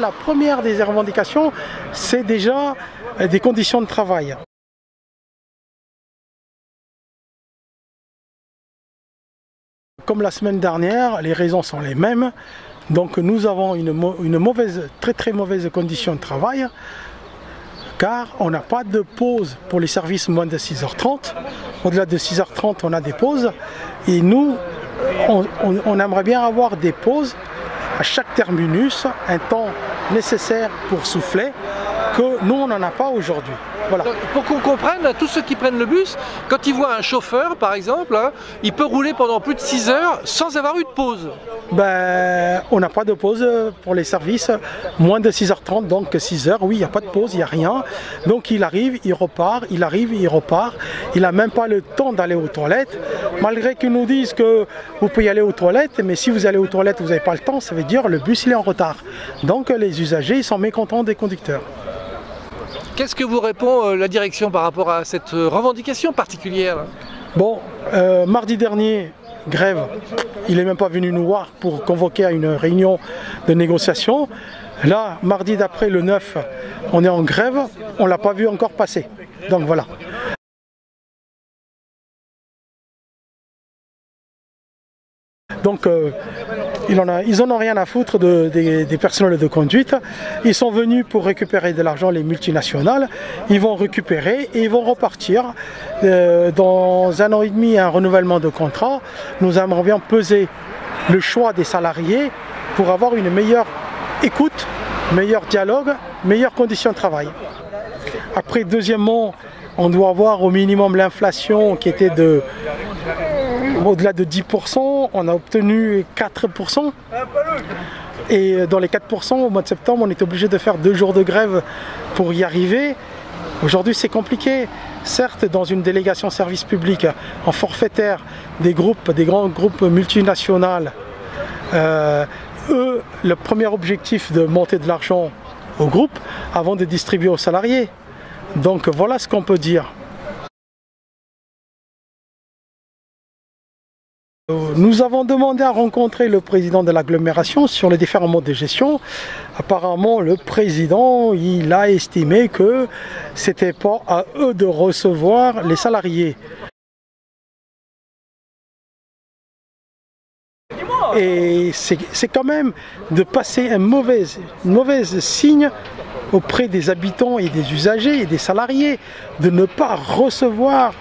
la première des revendications, c'est déjà des conditions de travail. Comme la semaine dernière, les raisons sont les mêmes. Donc nous avons une mauvaise, très mauvaise condition de travail, car on n'a pas de pause pour les services moins de 6h30. Au-delà de 6h30, on a des pauses. Et nous, on aimerait bien avoir des pauses à chaque terminus, un temps nécessaire pour souffler, que nous, on n'en a pas aujourd'hui. Voilà. Pour qu'on comprenne, tous ceux qui prennent le bus, quand ils voient un chauffeur par exemple, hein, il peut rouler pendant plus de 6 heures sans avoir eu de pause. Ben, on n'a pas de pause pour les services, moins de 6h30, donc 6 heures, oui, il n'y a pas de pause, il n'y a rien. Donc il arrive, il repart, il arrive, il repart. Il n'a même pas le temps d'aller aux toilettes, malgré qu'ils nous disent que vous pouvez aller aux toilettes, mais si vous allez aux toilettes, vous n'avez pas le temps, ça veut dire que le bus il est en retard. Donc les usagers ils sont mécontents des conducteurs. Qu'est-ce que vous répond la direction par rapport à cette revendication particulière? Bon, mardi dernier, grève, il n'est même pas venu nous voir pour convoquer à une réunion de négociation. Là, mardi d'après, le 9, on est en grève, on ne l'a pas vu encore passer. Donc voilà. Donc ils en ont rien à foutre des personnels de conduite. Ils sont venus pour récupérer de l'argent, les multinationales. Ils vont récupérer et ils vont repartir. Dans 1 an et demi, un renouvellement de contrat. Nous aimerions bien peser le choix des salariés pour avoir une meilleure écoute, meilleur dialogue, meilleures conditions de travail. Après, deuxièmement, on doit avoir au minimum l'inflation qui était au-delà de 10%, on a obtenu 4%. Et dans les 4%, au mois de septembre, on est obligé de faire 2 jours de grève pour y arriver. Aujourd'hui, c'est compliqué. Certes, dans une délégation service public en forfaitaire, des grands groupes multinationaux, eux, le premier objectif de monter de l'argent au groupe avant de distribuer aux salariés. Donc voilà ce qu'on peut dire. Nous avons demandé à rencontrer le président de l'agglomération sur les différents modes de gestion. Apparemment, le président, il a estimé que c'était pas à eux de recevoir les salariés. Et c'est quand même de passer un mauvais signe auprès des habitants et des usagers et des salariés, de ne pas recevoir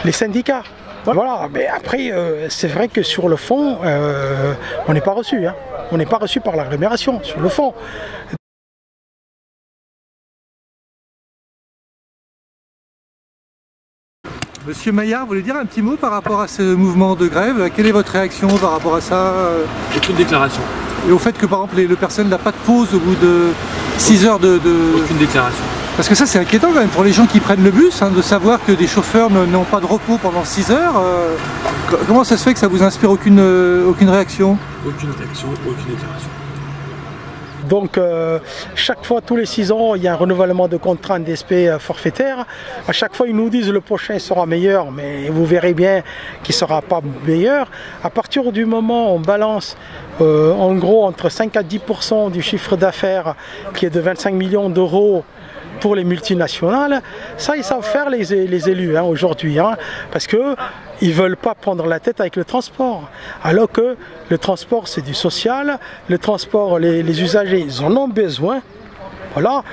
les syndicats. Voilà, mais après, c'est vrai que sur le fond, on n'est pas reçu. Hein. On n'est pas reçu par l'agglomération, sur le fond. Monsieur Maillard, vous voulez dire un petit mot par rapport à ce mouvement de grève? Quelle est votre réaction par rapport à ça? Aucune déclaration. Et au fait que par exemple le personnel n'a pas de pause au bout de 6 heures de... Aucune déclaration. Parce que ça c'est inquiétant quand même pour les gens qui prennent le bus, hein, de savoir que des chauffeurs n'ont pas de repos pendant 6 heures. Comment ça se fait que ça vous inspire aucune réaction? Aucune réaction, aucune déclaration. Donc chaque fois, tous les 6 ans, il y a un renouvellement de contrat DSP forfaitaire. À chaque fois, ils nous disent le prochain sera meilleur, mais vous verrez bien qu'il ne sera pas meilleur. À partir du moment où on balance en gros entre 5 à 10% du chiffre d'affaires qui est de 25 millions d'euros pour les multinationales, ça ils savent faire les élus hein, aujourd'hui, hein, parce qu'ils ne veulent pas prendre la tête avec le transport, alors que le transport c'est du social, le transport, les usagers ils en ont besoin. Voilà,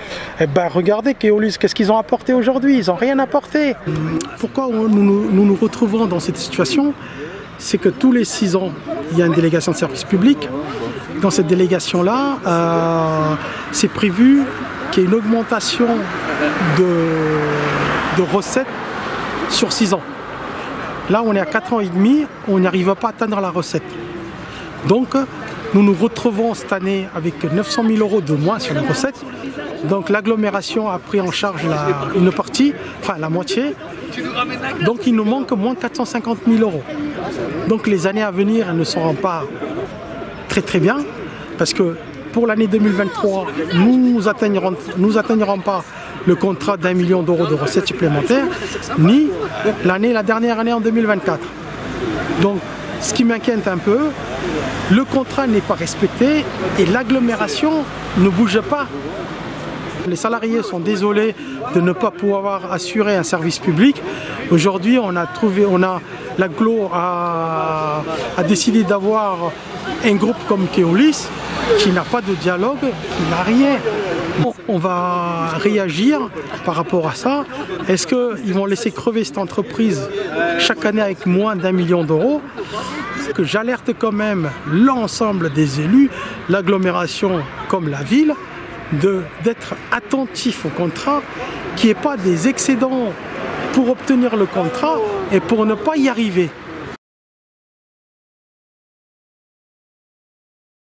et ben regardez Keolis, qu'est-ce qu'ils ont apporté aujourd'hui? Ils n'ont rien apporté. Pourquoi nous retrouvons dans cette situation? C'est que tous les 6 ans, il y a une délégation de service public. Dans cette délégation-là, c'est prévu qu'il y ait une augmentation de recettes sur 6 ans. Là, on est à 4 ans et demi, on n'arrive pas à atteindre la recette. Donc, nous nous retrouvons cette année avec 900 000 € de moins sur les recettes. Donc, l'agglomération a pris en charge une partie, enfin la moitié. Donc, il nous manque moins 450 000 €. Donc, les années à venir, elles ne seront pas très bien, parce que pour l'année 2023, nous n'atteignerons pas le contrat d'1 million d'euros de recettes supplémentaires, ni la dernière année en 2024. Donc, ce qui m'inquiète un peu, le contrat n'est pas respecté et l'agglomération ne bouge pas. Les salariés sont désolés de ne pas pouvoir assurer un service public. Aujourd'hui, l'agglo a décidé d'avoir un groupe comme Keolis qui n'a pas de dialogue, qui n'a rien. On va réagir par rapport à ça. Est-ce qu'ils vont laisser crever cette entreprise chaque année avec moins d'1 million d'euros? Que j'alerte quand même l'ensemble des élus, l'agglomération comme la ville, d'être attentif au contrat, qu'il n'y ait pas des excédents pour obtenir le contrat et pour ne pas y arriver.